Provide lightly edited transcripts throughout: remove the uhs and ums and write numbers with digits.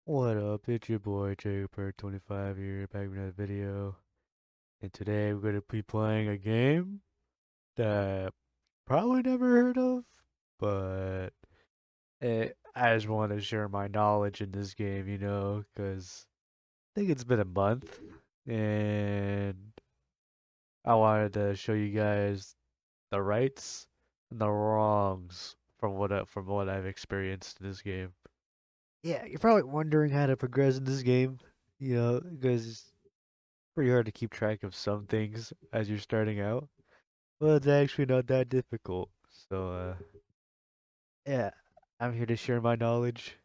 What up? It's your boy Jacob25 here, back with another video. And today we're gonna be playing a game that probably never heard of, but I just want to share my knowledge in this game, because I think it's been a month, and I wanted to show you guys the rights and the wrongs from what I've experienced in this game. Yeah, you're probably wondering how to progress in this game, because pretty hard to keep track of some things as you're starting out, but it's actually not that difficult. So, yeah, I'm here to share my knowledge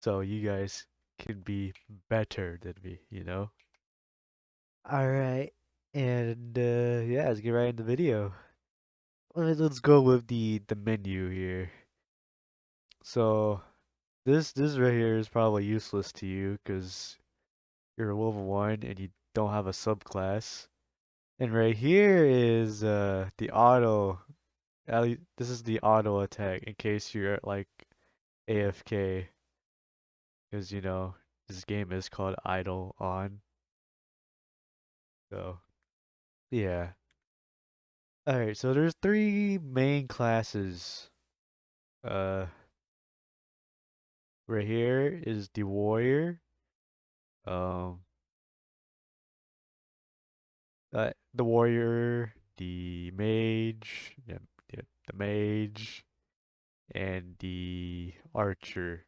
so you guys can be better than me. Alright, and yeah, let's get right in the video. Let's go with the menu here. So, this right here is probably useless to you because you're a level 1 and you don't have a subclass. And right here is the auto. This is the auto attack in case you're like AFK, because this game is called Idleon. So yeah. All right. So there's three main classes. Uh, right here is the warrior. Um, the warrior, the mage, yeah, the mage, and the archer.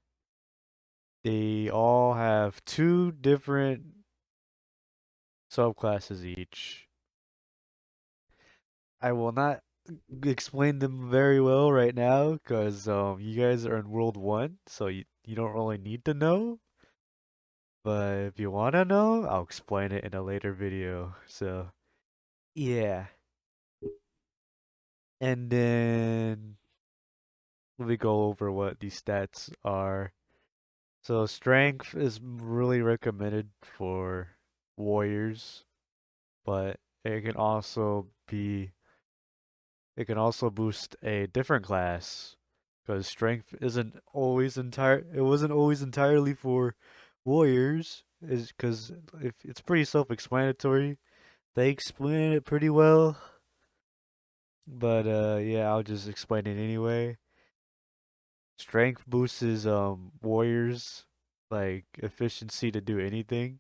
They all have two different subclasses each. I will not explain them very well right now because you guys are in World 1, so you don't really need to know. But if you want to know, I'll explain it in a later video. So, yeah. And then let me go over what these stats are. So, strength is really recommended for warriors, but it can also be it can also boost a different class because strength isn't always entire. It wasn't always entirely for warriors, is because if it's pretty self-explanatory. They explain it pretty well, but yeah, I'll just explain it anyway. Strength boosts warriors like efficiency to do anything,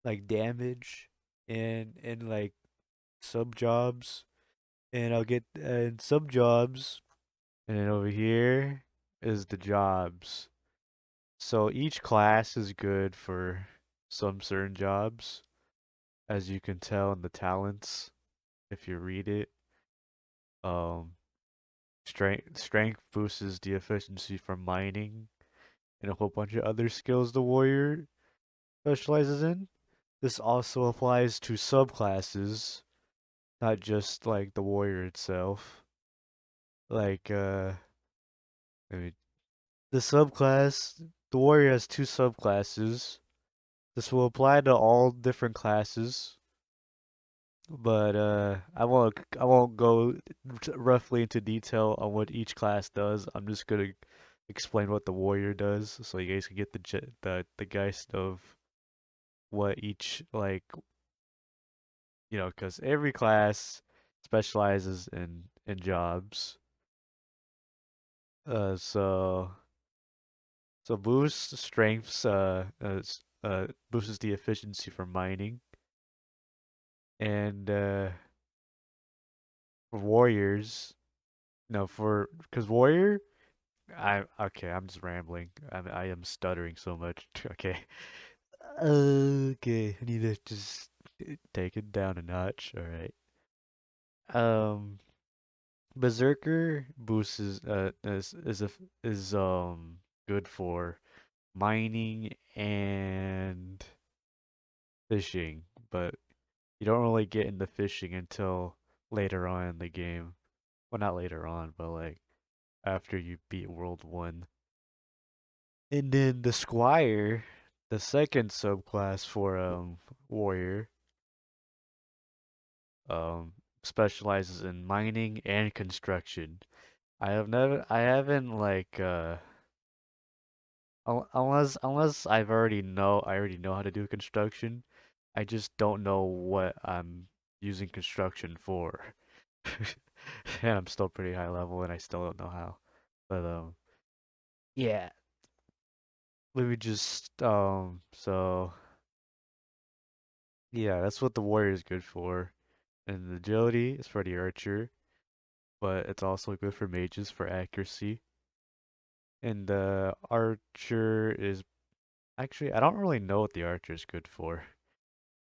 like damage and like sub jobs. And I'll get sub jobs. And then over here is the jobs. So each class is good for some certain jobs, as you can tell in the talents if you read it. Um, strength boosts the efficiency for mining and a whole bunch of other skills the warrior specializes in. This also applies to subclasses, not just like the warrior itself. Like I mean, the subclass, the warrior has two subclasses. This will apply to all different classes, but I won't go roughly into detail on what each class does. I'm just gonna explain what the warrior does, so you guys can get the geist of what each like because every class specializes in jobs. Uh, so so boost strengths boosts the efficiency for mining and for warriors. No, for because warrior. I okay. I'm just rambling. I am stuttering so much. Okay. Okay. I need to just take it down a notch. All right. Um, Berserker boosts is good for mining and fishing, but you don't really get into fishing until later on in the game. Well, not later on, but like after you beat World 1. And then the Squire, the second subclass for warrior, um specializes in mining and construction. I haven't like Unless I already know how to do construction. I just don't know what I'm using construction for. And I'm still pretty high level and I still don't know how. But yeah, let me just so yeah, that's what the warrior is good for. And the agility is for the archer, but it's also good for mages for accuracy. And the archer is actually I don't really know what the archer is good for.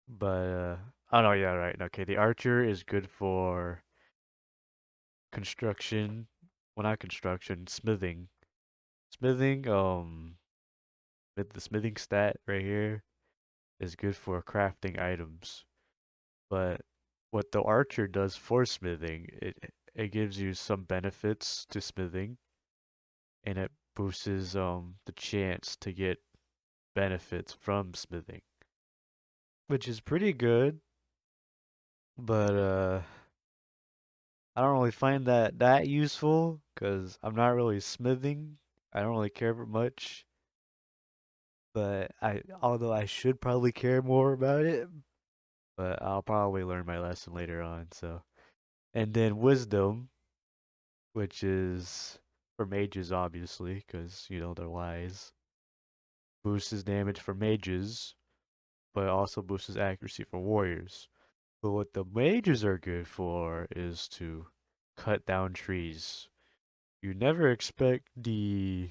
But oh no, yeah, right. Okay, the archer is good for construction. Well, not construction, smithing. Smithing, with the smithing stat right here is good for crafting items. But what the archer does for smithing, it gives you some benefits to smithing, and it boosts the chance to get benefits from smithing, which is pretty good. But I don't really find that useful because I'm not really smithing. I don't really care for much. But although I should probably care more about it, but I'll probably learn my lesson later on. So, and then wisdom, which is for mages, obviously, because they're wise. Boosts damage for mages, but also boosts accuracy for warriors. But what the mages are good for is to cut down trees. You never expect the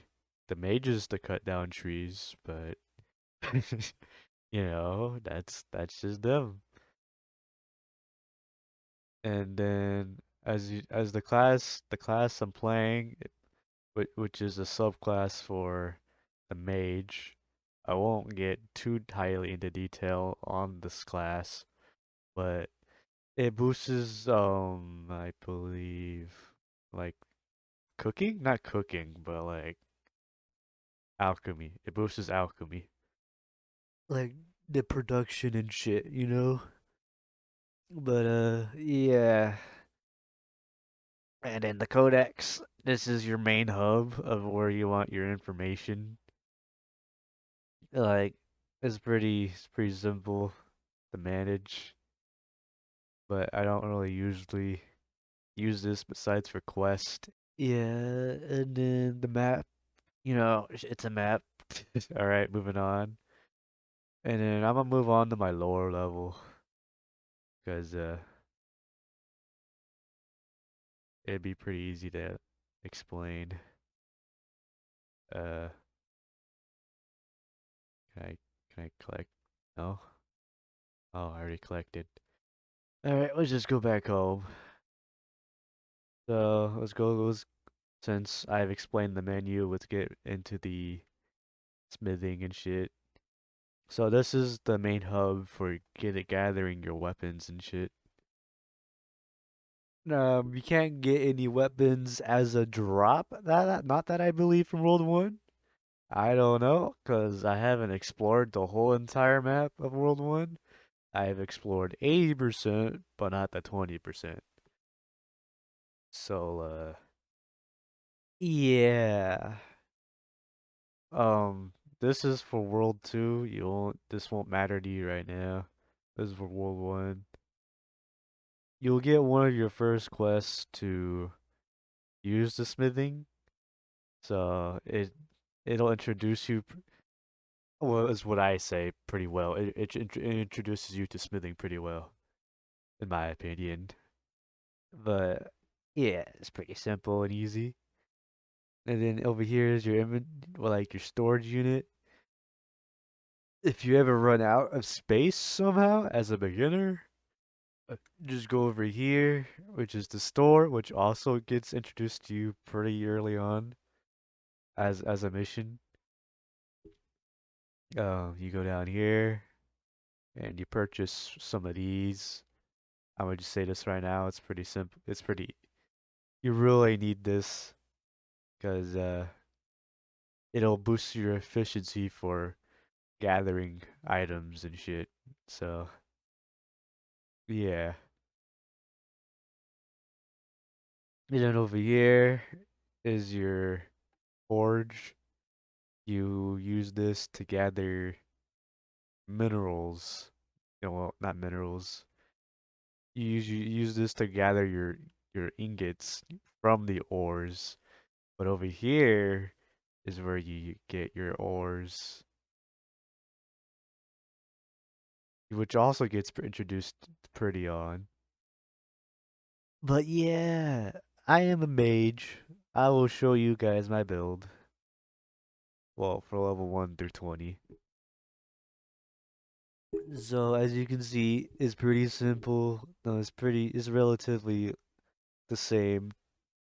mages to cut down trees, but that's just them. And then as the class I'm playing, which is a subclass for the mage, I won't get too highly into detail on this class, but it boosts I believe like cooking, not cooking, but like alchemy. It boosts alchemy. Like the production and shit. But yeah. And then the Codex, this is your main hub of where you want your information. Like it's pretty simple to manage, but I don't really usually use this besides for quest. Yeah, and then the map, it's a map. All right, moving on. And then I'm gonna move on to my lower level because it'd be pretty easy to explain. Uh, can I collect? No. Oh, I already collected. All right, let's just go back home. So let's go. Since I've explained the menu, let's get into the smithing and shit. So this is the main hub for gathering your weapons and shit. You can't get any weapons as a drop. Not that I believe from World 1. I don't know, cause I haven't explored the whole entire map of World 1. I've explored 80%, but not the 20%. So yeah. Um, this is for World 2. This won't matter to you right now. This is for World 1. You'll get one of your first quests to use the smithing. So it'll introduce you, well, is what I say pretty well. It introduces you to smithing pretty well, in my opinion. But yeah, it's pretty simple and easy. And then over here is your like your storage unit. If you ever run out of space somehow as a beginner, just go over here, which is the store, which also gets introduced to you pretty early on as a mission. You go down here and you purchase some of these. I would just say this right now. It's pretty simple. It's pretty. You really need this because it'll boost your efficiency for gathering items and shit. So yeah. And then over here is your forge. You use this to gather minerals. Well, not minerals. You use this to gather your ingots from the ores. But over here is where you get your ores, which also gets introduced pretty on. But yeah, I am a mage. I will show you guys my build. Well, for level 1 through 20. So as you can see, it's pretty simple. No, it's relatively the same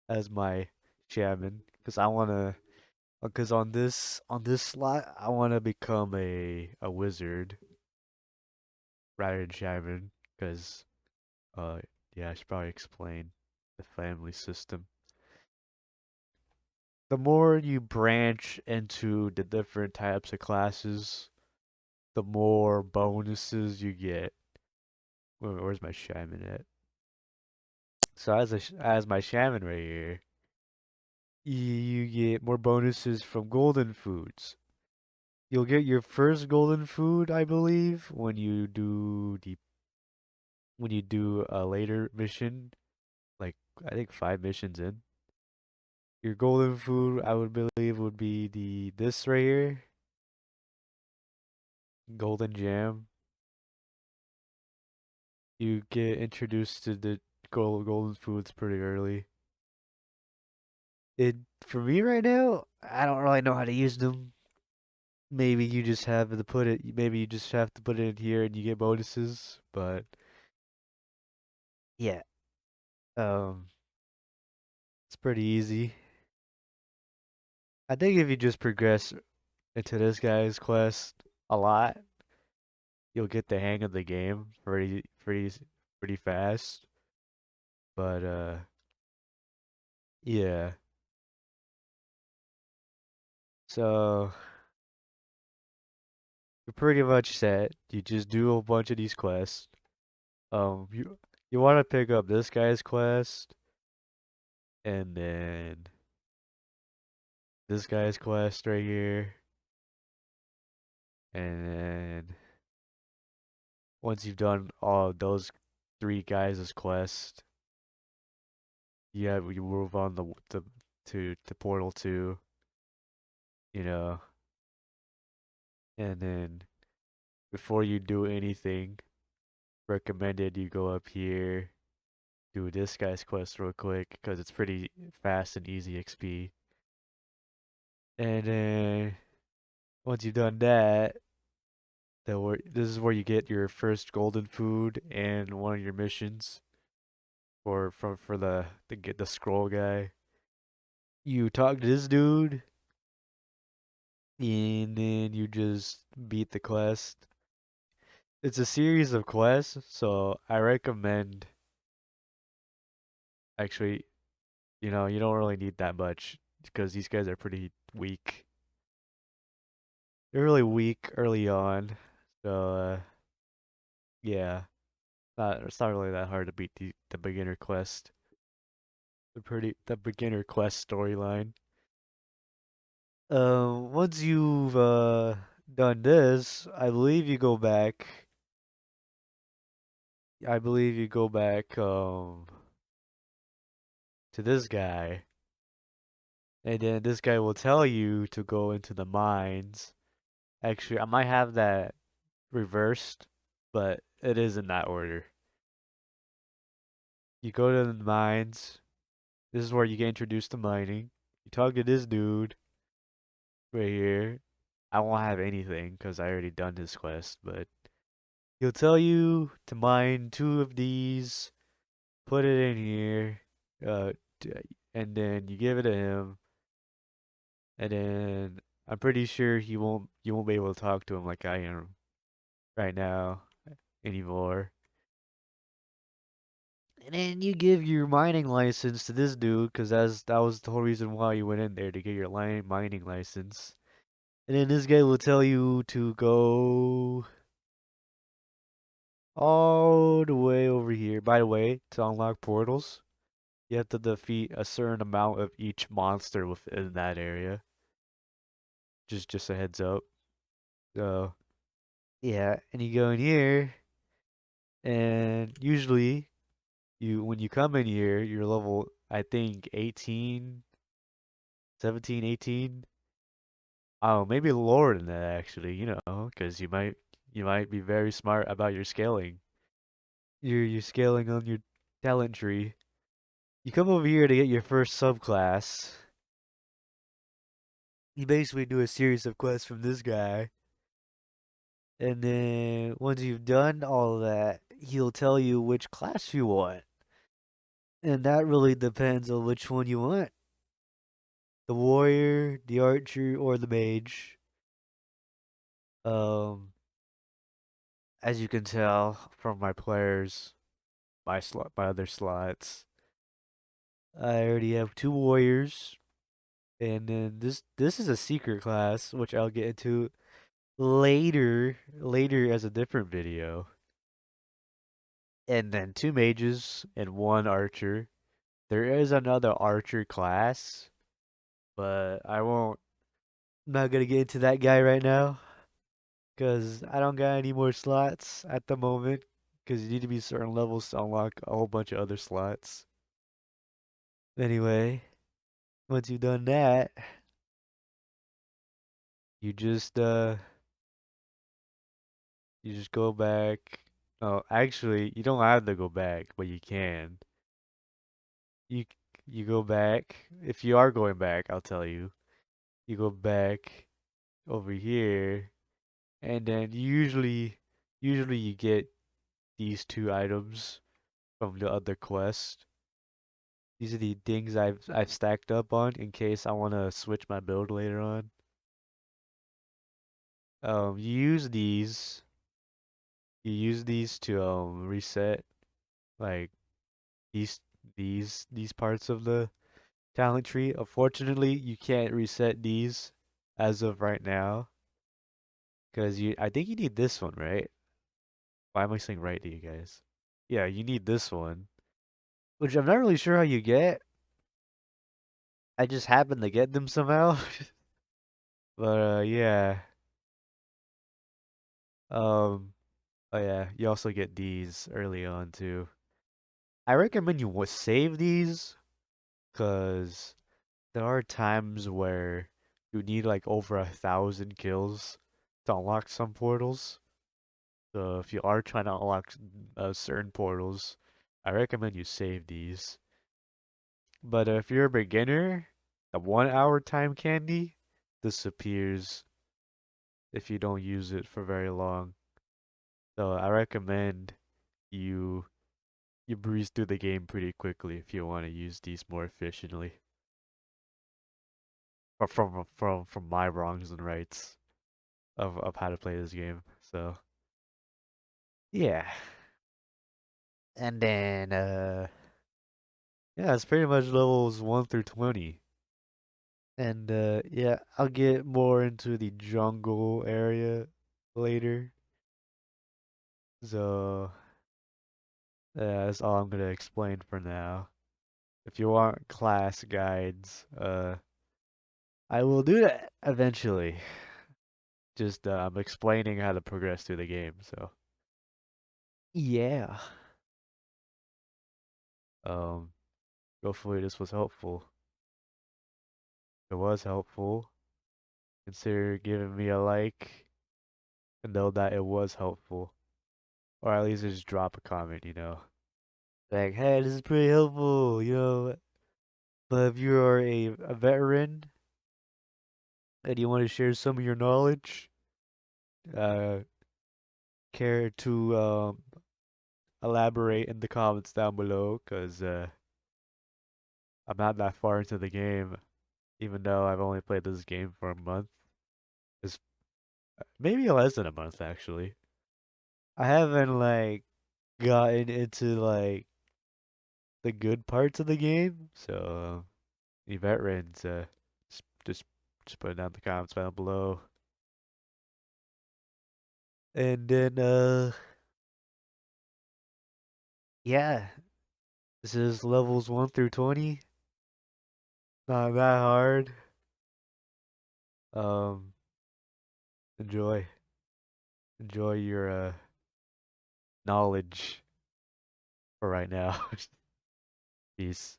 as my shaman. Cause on this slot, I wanna become a wizard rather than shaman. Cause uh, yeah, I should probably explain the family system. The more you branch into the different types of classes, the more bonuses you get. Where's my shaman at? So as my shaman right here, you get more bonuses from golden foods. You'll get your first golden food, I believe, when you do a later mission, like I think 5 missions in. Your golden food, I would believe, would be the this right here, golden jam. You get introduced to the golden foods pretty early. It for me right now, I don't really know how to use them. Maybe you just have to put it. Maybe you just have to put it in here and you get bonuses. But yeah, um, it's pretty easy. I think if you just progress into this guy's quest a lot, you'll get the hang of the game pretty fast. But yeah. So you're pretty much set. You just do a bunch of these quests. You want to pick up this guy's quest and then this guy's quest right here, and then once you've done all of those three guys' quest, you move on to Portal 2, you know, and then before you do anything, recommended you go up here, do this guy's quest real quick because it's pretty fast and easy XP. And then once you've done that, this is where you get your first golden food and one of your missions for the get the scroll guy. You talk to this dude, and then you just beat the quest. It's a series of quests, so I recommend actually, you don't really need that much because these guys are pretty weak. They're really weak early on, so yeah, it's not really that hard to beat the beginner quest. The beginner quest storyline. Once you've done this, I believe you go back to this guy, and then this guy will tell you to go into the mines. Actually, I might have that reversed, but it is in that order. You go to the mines. This is where you get introduced to mining. You talk to this dude right here. I won't have anything because I already done this quest, but he'll tell you to mine two of these, put it in here, uh, t- and then you give it to him, and then I'm pretty sure you won't be able to talk to him like I am right now anymore. And then you give your mining license to this dude, cause that was the whole reason why you went in there to get your mining license. And then this guy will tell you to go all the way over here. By the way, to unlock portals, you have to defeat a certain amount of each monster within that area. Just a heads up. So yeah, and you go in here, and usually you when you come in here, you're level I think 18, 17, 18. Oh, maybe lower than that actually. Because you might be very smart about your scaling. You're scaling on your talent tree. You come over here to get your first subclass. You basically do a series of quests from this guy. And then once you've done all that, he'll tell you which class you want. And that really depends on which one you want. The warrior, the archer, or the mage. Um, as you can tell from my players, my other slots, I already have two warriors, and then this is a secret class, which I'll get into later as a different video. And then two mages and one archer. There is another archer class, but I won't. I'm not gonna get into that guy right now because I don't got any more slots at the moment. Because you need to be certain levels to unlock a whole bunch of other slots. Anyway, once you've done that, you just uh you just go back. Oh, actually, you don't have to go back, but you can. You you go back. If you are going back, I'll tell you. You go back over here, and then usually you get these two items from the other quest. These are the things I've stacked up on in case I want to switch my build later on. You use these. You use these to reset like these these parts of the talent tree. Unfortunately, you can't reset these as of right now because I think you need this one, right? Why am I saying right to you guys? Yeah, you need this one, which I'm not really sure how you get. I just happen to get them somehow. But yeah. Um oh yeah, you also get these early on too. I recommend you save these because there are times where you need like over 1,000 kills to unlock some portals. So if you are trying to unlock certain portals, I recommend you save these. But if you're a beginner, the 1 hour time candy disappears if you don't use it for very long. So I recommend you you breeze through the game pretty quickly if you want to use these more efficiently. Or from my wrongs and rights of how to play this game. So yeah. And then yeah, it's pretty much levels 1 through 20. And yeah, I'll get more into the jungle area later. So yeah, that's all I'm gonna explain for now. If you want class guides, I will do that eventually. Just I'm explaining how to progress through the game. So yeah, um, hopefully this was helpful. If it was helpful, consider giving me a like and know that it was helpful, or at least just drop a comment. Like, hey, this is pretty helpful. But if you are a veteran and you want to share some of your knowledge, uh, care to elaborate in the comments down below, cause I'm not that far into the game, even though I've only played this game for a month. It's maybe less than a month actually. I haven't like gotten into like the good parts of the game, so any veterans, just just just put it down in the comments down below. And then yeah, this is levels 1 through 20. Not that hard. Um Enjoy. Enjoy your knowledge for right now. Peace.